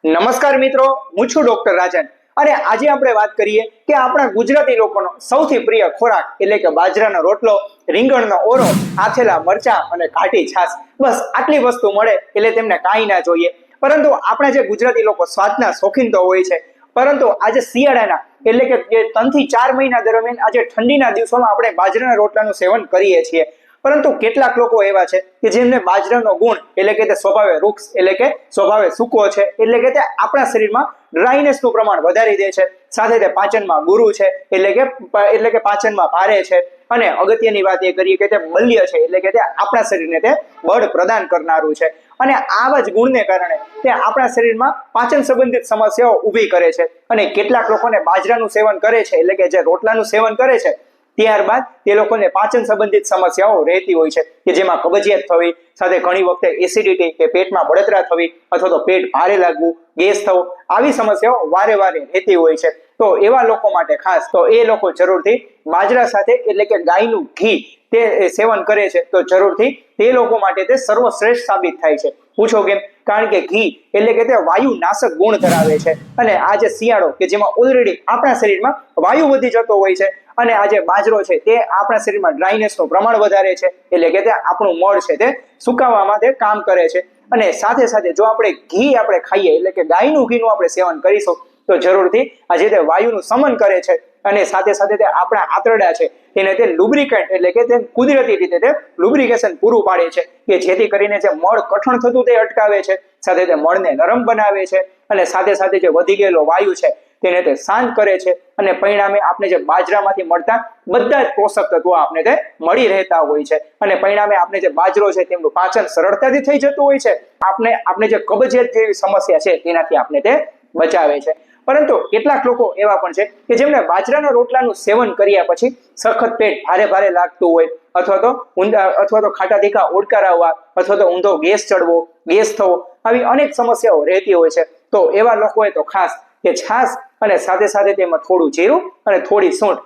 નમસ્કાર મિત્રો, હું છું ડોક્ટર રાજન અને આજે આપણે વાત કરીએ કે આપણા ગુજરાતી લોકોનો સૌથી પ્રિય ખોરાક એટલે કે બાજરાનો રોટલો, રીંગણનો ઓરો, આથેલા મરચા અને ઘાટી છાશ. બસ આટલી વસ્તુ મળે એટલે તેમને કાંઈ ના જોઈએ. પરંતુ આપણા જે ગુજરાતી લોકો સ્વાદના શોખીન તો હોય છે, પરંતુ આજે શિયાળાના એટલે કે 3 થી 4 મહિના દરમિયાન આજે ઠંડીના દિવસોમાં આપણે બાજરાના રોટલાનું સેવન કરીએ છીએ. પરંતુ કેટલાક લોકો એવા છે કે જેમને બાજરાનો ગુણ એટલે કે તે સ્વભાવે વૃક્ષ એટલે કે સ્વભાવે સૂકો છે, એટલે કે તે આપણા શરીરમાં ડ્રાયનેસનું પ્રમાણ વધારી દે છે, સાથે તે પાચનમાં ગુરુ છે એટલે કે પાચનમાં ભારે છે, અને અગત્યની વાત એ કરીએ કે તે બલ્ય છે એટલે કે તે આપણા શરીરને તે બળ પ્રદાન કરનારું છે. અને આવા જ ગુણને કારણે તે આપણા શરીરમાં પાચન સંબંધિત સમસ્યાઓ ઊભી કરે છે. અને કેટલાક લોકોને બાજરાનું સેવન કરે છે એટલે કે જે રોટલાનું સેવન કરે છે ત્યારબાદ તે લોકોને પાચન સંબંધિત સમસ્યાઓ રહેતી હોય છે કે જેમાં કબજિયાત થવી, સાથે ઘણી વખતે એસિડિટી કે પેટમાં બળતરા થવી અથવા તો પેટ ભારે લાગવું, ગેસ થવો, આવી સમસ્યાઓ વારે વારે રહેતી હોય છે. તો એવા લોકો માટે ખાસ તો એ લોકો જરૂરથી બાજરા સાથે એટલે કે ગાયનું ઘી તે સેવન કરે છે તો જરૂરથી તે લોકો માટે તે સર્વશ્રેષ્ઠ સાબિત થાય છે. પૂછો કેમ? કારણ કે ઘી એટલે કે તે વાયુ નાશક ગુણ ધરાવે છે, અને આ જે શિયાળો કે જેમાં ઓલરેડી આપણા શરીરમાં વાયુ વધી જતો હોય છે, અને આ જે બાજરો છે તે આપણા શરીરમાં ડ્રાયનેસનું પ્રમાણ વધારે છે એટલે કે તે આપણું મળ છે તે સુકાવવામાં તે કામ કરે છે. અને સાથે સાથે જો આપણે ઘી આપણે ખાઈએ એટલે કે ગાયનું ઘીનું આપણે સેવન કરીશું તો જરૂરથી આજે તે વાયુનું શમન કરે છે, અને સાથે સાથે તે આપણા આંતરડા છે તેને તે લુબ્રિકેન્ટ એટલે કે તે કુદરતી રીતે તે લુબ્રિકેશન પૂરું પાડે છે કે જેથી કરીને જે મળ કઠણ થતું તે અટકાવે છે, સાથે તે મળને નરમ બનાવે છે, અને સાથે સાથે જે વધી ગયેલો વાયુ છે તેને તે શાંત કરે છે, અને પરિણામે આપણે જે બાજરામાંથી મળતા બધા જ પોષક તત્વો આપણે તે મળી રહેતા હોય છે, અને પરિણામે આપણે જે બાજરો છે તેમનું પાચન સરળતાથી થઈ જતું હોય છે. આપણે જે કબજિયાત જેવી સમસ્યા છે તેનાથી આપણે તે બચાવે છે. પરંતુ કેટલાક લોકો એવા પણ છે કે જેમને બાજરાના રોટલાનું સેવન કર્યા પછી સખત પેટ ભારે ભારે લાગતું હોય, અથવા તો ખાટા તીખા ઓડકાર આવવા, અથવા તો ઊંધો ગેસ ચડવો, ગેસ થવો, આવી અનેક સમસ્યાઓ રહેતી હોય છે. તો એવા લોકોએ તો ખાસ કે છાશ અને સાથે સાથે તેમાં થોડું જીરું અને થોડી સૂંઠ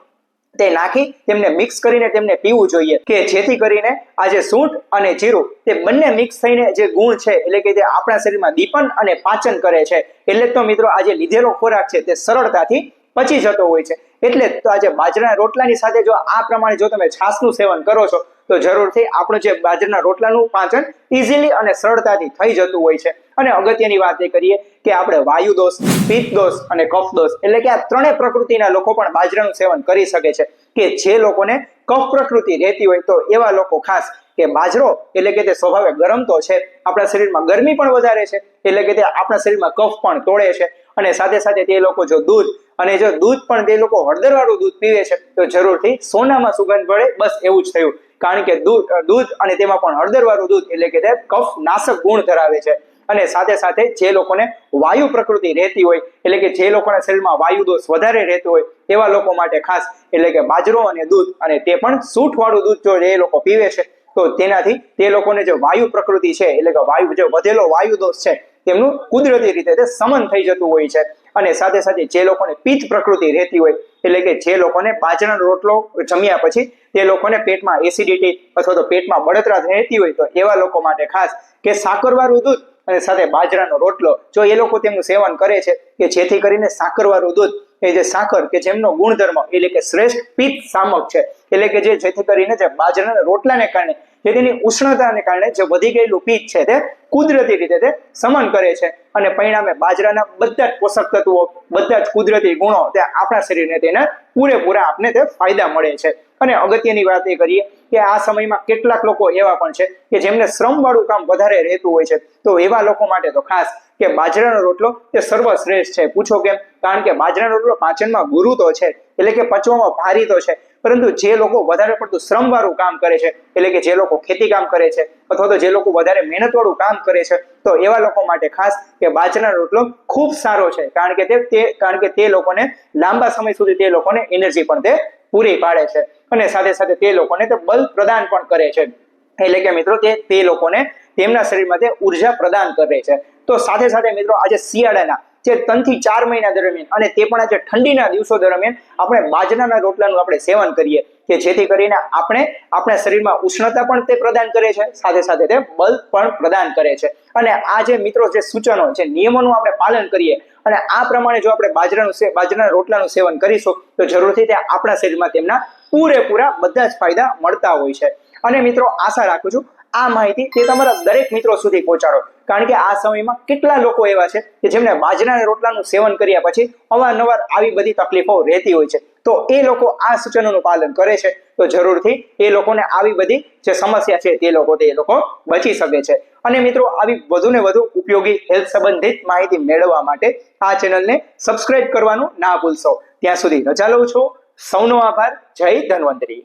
તે નાખી તેમને મિક્સ કરીને તેમને પીવું જોઈએ, કે જેથી કરીને આ જે સૂંઠ અને જીરું તે બંને મિક્સ થઈને જે ગુણ છે એટલે કે જે આપણા શરીરમાં દીપન અને પાચન કરે છે, એટલે તો મિત્રો આજે લીધેલો ખોરાક છે તે સરળતાથી પચી જતો હોય છે. એટલે તો આજે બાજરાના રોટલાની સાથે જો આ પ્રમાણે જો તમે છાશનું સેવન કરો છો તો જરૂરથી આપણું જે બાજરાના રોટલાનું પાચન ઇઝીલી અને સરળતાથી થઈ જતું હોય છે. અને અગત્યની વાત એ કરીએ કે આપણે વાયુ દોષ, પિત્ત દોષ અને કફ દોષ એટલે કે આ ત્રણેય પ્રકૃતિના લોકો પણ બાજરાનું સેવન કરી શકે છે, કે જે લોકોને કફ પ્રકૃતિ રહેતી હોય તો એવા લોકો ખાસ કે બાજરો એટલે કે તે સ્વભાવે ગરમ તો છે, આપણા શરીરમાં ગરમી પણ વધારે છે એટલે કે તે આપણા શરીરમાં કફ પણ તોડે છે, અને સાથે સાથે તે લોકો જો દૂધ પણ તે લોકો હળદરવાળું દૂધ પીવે છે તો જરૂરથી સોનામાં સુગંધ પડે, બસ એવું જ થયું. કારણ કે દૂધ અને તેમાં પણ હળદરવાળું દૂધ એટલે કે તે કફ નાશક ગુણ ધરાવે છે. અને સાથે સાથે જે લોકોને વાયુ પ્રકૃતિ રહેતી હોય એટલે કે જે લોકોના શરીરમાં વાયુ દોષ વધારે રહેતો હોય એવા લોકો માટે ખાસ એટલે કે બાજરો અને દૂધ, અને તે પણ સૂંઠવાળું દૂધ જો એ લોકો પીવે છે તો તેનાથી તે લોકોને જે વાયુ પ્રકૃતિ છે એટલે કે જે વધેલો વાયુ દોષ છે તેમનું કુદરતી રીતે તે શમન થઈ જતું હોય છે. અને સાથે સાથે જે લોકોને પિત્ત પ્રકૃતિ રહેતી હોય એટલે કે જે લોકોને બાજરાનો રોટલો જમ્યા પછી તે લોકોને પેટમાં એસિડિટી અથવા તો પેટમાં બળતરા રહેતી હોય તો એવા લોકો માટે ખાસ કે સાકરવાળું દૂધ અને સાથે બાજરાનો રોટલો જો એ લોકો તેમનું સેવન કરે છે, કે જેથી કરીને સાકરવાળું દૂધ એ જે સાકર કે જેમનો ગુણધર્મ એટલે કે શ્રેષ્ઠ પિત્ત શામક છે, એટલે કે જેથી કરીને જે બાજરાના રોટલાને કારણે જે તેની ઉષ્ણતાને કારણે જે વધી ગયેલું પિત્ત છે તે કુદરતી રીતે તે શમન કરે છે, અને પરિણામે બાજરાના બધા જ પોષક તત્વો, બધા જ કુદરતી ગુણો તે આપણા શરીરને તેના પૂરેપૂરા આપને તે ફાયદા મળે છે. અને અગત્યની વાત એ કરીએ કે આ સમયમાં કેટલાક લોકો એવા પણ છે કે જેમને શ્રમવાળું કામ વધારે રહેતું હોય છે, તો એવા લોકો માટે તો ખાસ કે બાજરાનો રોટલો તે સર્વશ્રેષ્ઠ છે. પૂછો કેમ? કારણ કે બાજરાનો રોટલો પાચનમાં ગુરુ તો છે એટલે કે પચવામાં ભારી તો છે, પરંતુ જે લોકો વધારે પડતું શ્રમવાળું કામ કરે છે એટલે કે જે લોકો ખેતી કામ કરે છે અથવા તો જે લોકો વધારે મહેનતવાળું કામ કરે છે તો એવા લોકો માટે ખાસ કે બાજરાનો રોટલો ખૂબ સારો છે, કારણ કે તે લોકોને લાંબા સમય સુધી તે લોકોને એનર્જી પણ તે પૂરી પાડે છે, અને સાથે સાથે તે લોકોને તે બલ પ્રદાન પણ કરે છે. એટલે કે મિત્રો તે લોકોને તેમના શરીરમાં તે ઉર્જા પ્રદાન કરે છે. તો સાથે સાથે મિત્રો આજે શિયાળાના જે 3 થી 4 મહિના દરમિયાન અને તે પણ આજે ઠંડીના દિવસો દરમિયાન આપણે બાજરાના રોટલાનું આપણે સેવન કરીએ કે જેથી કરીને આપણે આપણા શરીરમાં ઉષ્ણતા પણ તે પ્રદાન કરે છે, સાથે સાથે તે બળ પણ પ્રદાન કરે છે. અને આ જે મિત્રો જે સૂચનો જે નિયમોનું આપણે પાલન કરીએ અને આ પ્રમાણે જો આપણે બાજરાના રોટલાનું સેવન કરીશું તો જરૂરથી તે આપણા શરીરમાં તેમના પૂરેપૂરા બધા જ ફાયદા મળતા હોય છે. અને મિત્રો આશા રાખું છું આ માહિતી તે તમારા દરેક મિત્રો સુધી પહોંચાડો, કારણ કે આ સમયમાં કેટલા લોકો એવા છે કે જેમને બાજરાના રોટલાનું સેવન કર્યા પછી અવારનવાર આવી બધી તકલીફો રહેતી હોય છે. તો એ લોકો આ સૂચનોનું પાલન કરે છે તો જરૂરથી એ લોકોને આવી બધી જે સમસ્યા છે તે લોકો બચી શકે છે. અને મિત્રો આવી વધુ ને વધુ ઉપયોગી હેલ્થ સંબંધિત માહિતી મેળવવા માટે આ ચેનલને સબસ્ક્રાઇબ કરવાનું ના ભૂલશો. ત્યાં સુધી રજા લઉં છું. સૌનો આભાર. જય ધન્વંતરી.